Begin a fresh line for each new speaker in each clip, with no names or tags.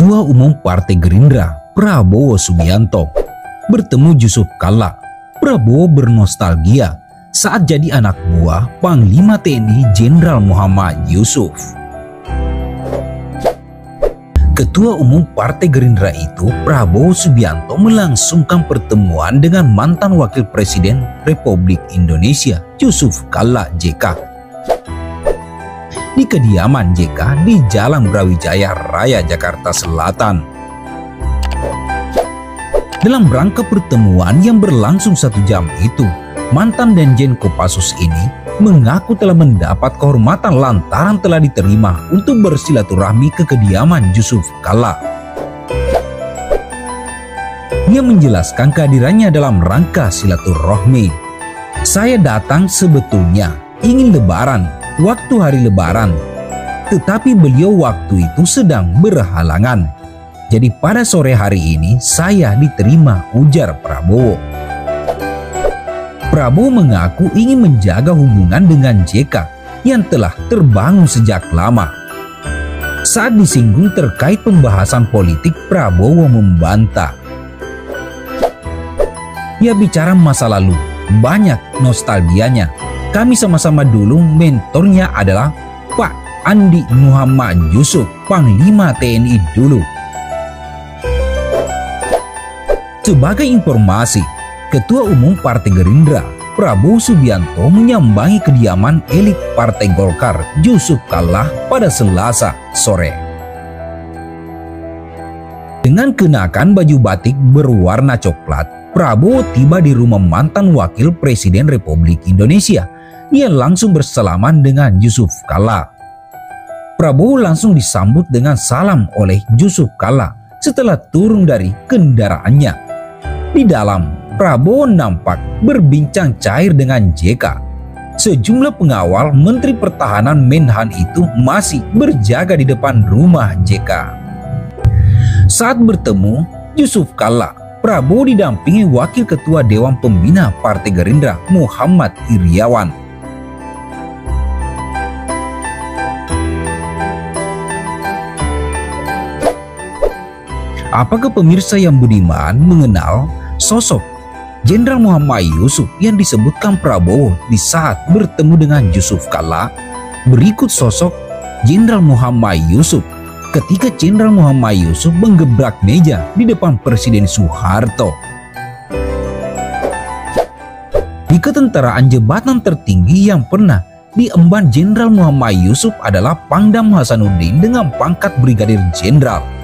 Ketua Umum Partai Gerindra Prabowo Subianto bertemu Yusuf Kalla. Prabowo bernostalgia saat jadi anak buah Panglima TNI Jenderal Muhammad Yusuf. Ketua Umum Partai Gerindra itu, Prabowo Subianto, melangsungkan pertemuan dengan mantan Wakil Presiden Republik Indonesia Yusuf Kalla JK di kediaman JK di Jalan Brawijaya Raya, Jakarta Selatan. Dalam rangka pertemuan yang berlangsung 1 jam itu, mantan Danjen Kopassus ini mengaku telah mendapat kehormatan lantaran telah diterima untuk bersilaturahmi ke kediaman Yusuf Kalla. Dia menjelaskan kehadirannya dalam rangka silaturahmi. Saya datang sebetulnya ingin lebaran, waktu hari lebaran, tetapi beliau waktu itu sedang berhalangan. Jadi pada sore hari ini saya diterima, ujar Prabowo. Prabowo mengaku ingin menjaga hubungan dengan JK yang telah terbangun sejak lama. Saat disinggung terkait pembahasan politik, Prabowo membantah. Ya, bicara masa lalu, banyak nostalgianya. Kami sama-sama dulu mentornya adalah Pak Andi Muhammad Yusuf, Panglima TNI dulu. Sebagai informasi, Ketua Umum Partai Gerindra Prabowo Subianto menyambangi kediaman elit Partai Golkar Yusuf Kalla pada Selasa sore. Dengan kenakan baju batik berwarna coklat, Prabowo tiba di rumah mantan Wakil Presiden Republik Indonesia. Ia langsung bersalaman dengan Yusuf Kalla. Prabowo langsung disambut dengan salam oleh Yusuf Kalla setelah turun dari kendaraannya. Di dalam, Prabowo nampak berbincang cair dengan JK. Sejumlah pengawal Menteri Pertahanan Menhan itu masih berjaga di depan rumah JK. Saat bertemu Yusuf Kalla, Prabowo didampingi Wakil Ketua Dewan Pembina Partai Gerindra Muhammad Iryawan. Apakah pemirsa yang budiman mengenal sosok Jenderal Muhammad Yusuf yang disebutkan Prabowo di saat bertemu dengan Yusuf Kalla? Berikut sosok Jenderal Muhammad Yusuf ketika Jenderal Muhammad Yusuf menggebrak meja di depan Presiden Soeharto. Di ketenteraan, jabatan tertinggi yang pernah diemban Jenderal Muhammad Yusuf adalah Pangdam Hasanuddin dengan pangkat Brigadir Jenderal.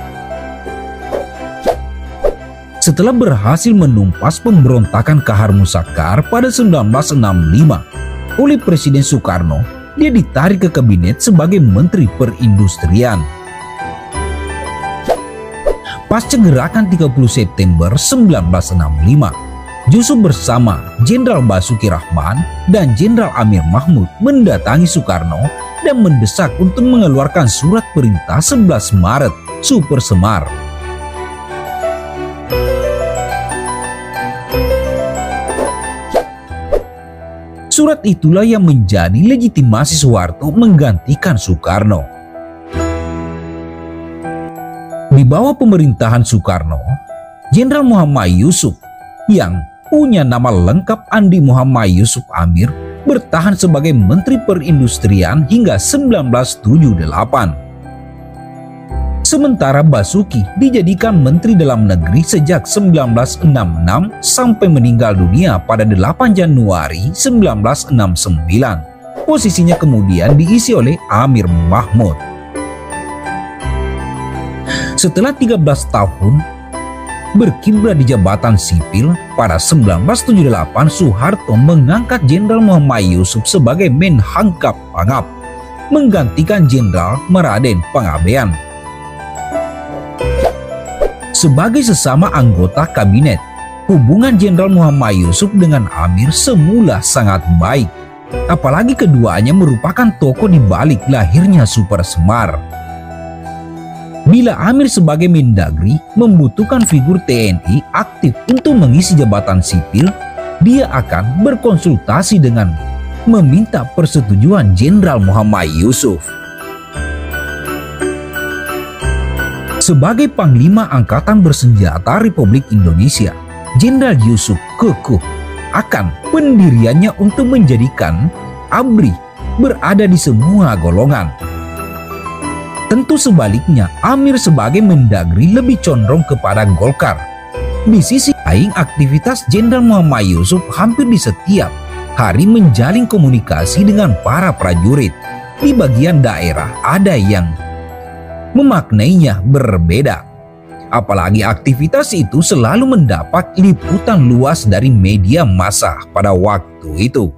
Setelah berhasil menumpas pemberontakan Kahar Musakar pada 1965 oleh Presiden Soekarno, dia ditarik ke kabinet sebagai Menteri Perindustrian. Pasca gerakan 30 September 1965, Yusuf bersama Jenderal Basuki Rahman dan Jenderal Amir Mahmud mendatangi Soekarno dan mendesak untuk mengeluarkan surat perintah 11 Maret Super Semar. Surat itulah yang menjadi legitimasi Soeharto menggantikan Soekarno. Di bawah pemerintahan Soekarno, Jenderal Muhammad Yusuf yang punya nama lengkap Andi Muhammad Yusuf Amir bertahan sebagai Menteri Perindustrian hingga 1978. Sementara Basuki dijadikan Menteri Dalam Negeri sejak 1966 sampai meninggal dunia pada 8 Januari 1969. Posisinya kemudian diisi oleh Amir Mahmud. Setelah 13 tahun berkiprah di jabatan sipil, pada 1978 Soeharto mengangkat Jenderal Muhammad Yusuf sebagai Menhankap Pangap, menggantikan Jenderal Meraden Panggabean. Sebagai sesama anggota kabinet, hubungan Jenderal Muhammad Yusuf dengan Amir semula sangat baik. Apalagi keduanya merupakan tokoh di balik lahirnya Super Semar. Bila Amir sebagai Mendagri membutuhkan figur TNI aktif untuk mengisi jabatan sipil, dia akan berkonsultasi dengan meminta persetujuan Jenderal Muhammad Yusuf. Sebagai Panglima Angkatan Bersenjata Republik Indonesia, Jenderal Yusuf kekuh akan pendiriannya untuk menjadikan ABRI berada di semua golongan. Tentu sebaliknya, Amir sebagai Mendagri lebih condong kepada Golkar. Di sisi lain, aktivitas Jenderal Muhammad Yusuf hampir di setiap hari menjalin komunikasi dengan para prajurit. Di bagian daerah ada yang memaknainya berbeda. Apalagi aktivitas itu selalu mendapat liputan luas dari media massa pada waktu itu.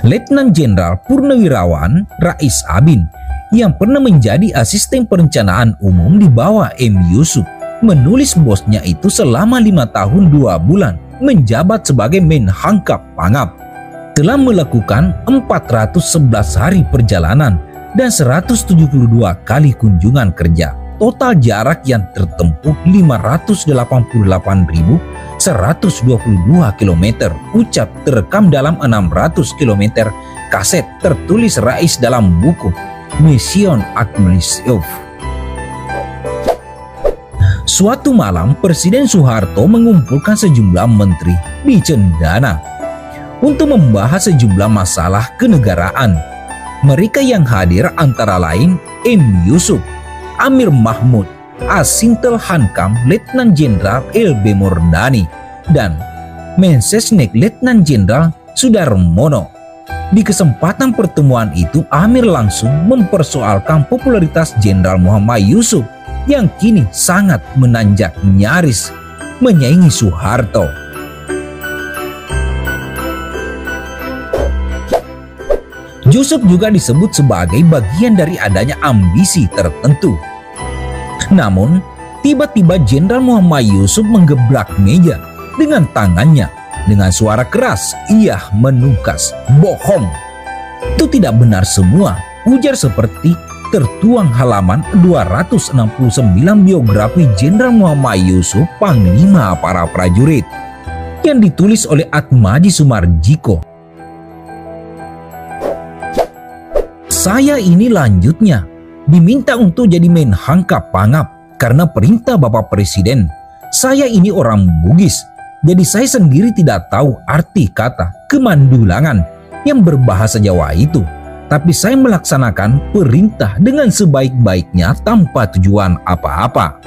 Letnan Jenderal Purnawirawan Rais Abin yang pernah menjadi asisten perencanaan umum di bawah M. Yusuf menulis bosnya itu selama 5 tahun 2 bulan menjabat sebagai Menhankap Pangap telah melakukan 411 hari perjalanan dan 172 kali kunjungan kerja. Total jarak yang tertempuh 588.122 km. Ucap terekam dalam 600 km. Kaset tertulis Rais dalam buku Mission Acknowledged. Suatu malam, Presiden Soeharto mengumpulkan sejumlah menteri di Cendana untuk membahas sejumlah masalah kenegaraan. Mereka yang hadir antara lain M. Yusuf, Amir Mahmud, Asintel Hankam Letnan Jenderal L.B. Mordani, dan Mensesnek Letnan Jenderal Sudarmono. Di kesempatan pertemuan itu, Amir langsung mempersoalkan popularitas Jenderal Muhammad Yusuf yang kini sangat menanjak, nyaris menyaingi Soeharto. Yusuf juga disebut sebagai bagian dari adanya ambisi tertentu. Namun, tiba-tiba Jenderal Muhammad Yusuf menggebrak meja dengan tangannya. Dengan suara keras, ia menukas, "Bohong. Itu tidak benar semua," ujar seperti tertuang halaman 269 biografi Jenderal Muhammad Yusuf, Panglima para prajurit, yang ditulis oleh Atmaji Sumarjiko. Saya ini lanjutnya diminta untuk jadi Menhankap Pangap karena perintah Bapak Presiden. Saya ini orang Bugis, jadi saya sendiri tidak tahu arti kata kemandulangan yang berbahasa Jawa itu. Tapi saya melaksanakan perintah dengan sebaik-baiknya tanpa tujuan apa-apa.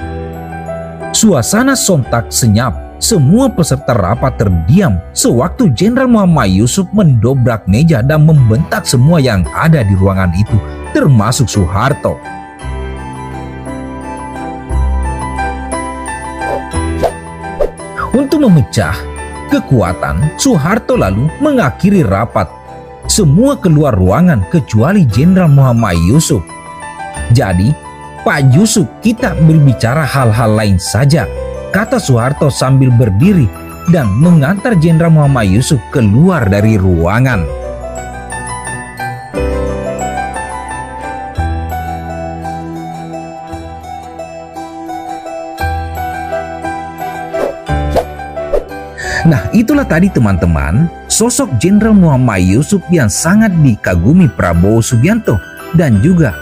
Suasana sontak senyap. Semua peserta rapat terdiam sewaktu Jenderal Muhammad Yusuf mendobrak meja dan membentak semua yang ada di ruangan itu, termasuk Soeharto. Untuk memecah kekuatan, Soeharto lalu mengakhiri rapat. Semua keluar ruangan kecuali Jenderal Muhammad Yusuf. "Jadi, Pak Yusuf, kita berbicara hal-hal lain saja," kata Soeharto sambil berdiri dan mengantar Jenderal Muhammad Yusuf keluar dari ruangan. Nah, itulah tadi teman-teman, sosok Jenderal Muhammad Yusuf yang sangat dikagumi Prabowo Subianto dan juga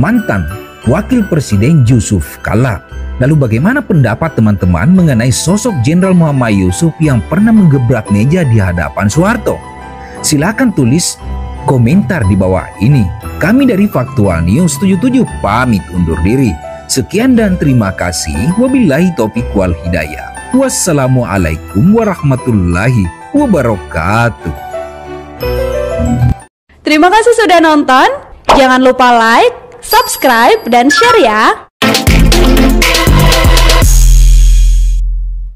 mantan Wakil Presiden Yusuf Kala. Lalu bagaimana pendapat teman-teman mengenai sosok Jenderal Muhammad Yusuf yang pernah menggebrak meja di hadapan Soeharto? Silakan tulis komentar di bawah ini. Kami dari Faktual News 77 pamit undur diri. Sekian dan terima kasih. Wabillahi taufiq wal hidayah. Wassalamualaikum warahmatullahi wabarakatuh.
Terima kasih sudah nonton. Jangan lupa like, subscribe, dan share ya.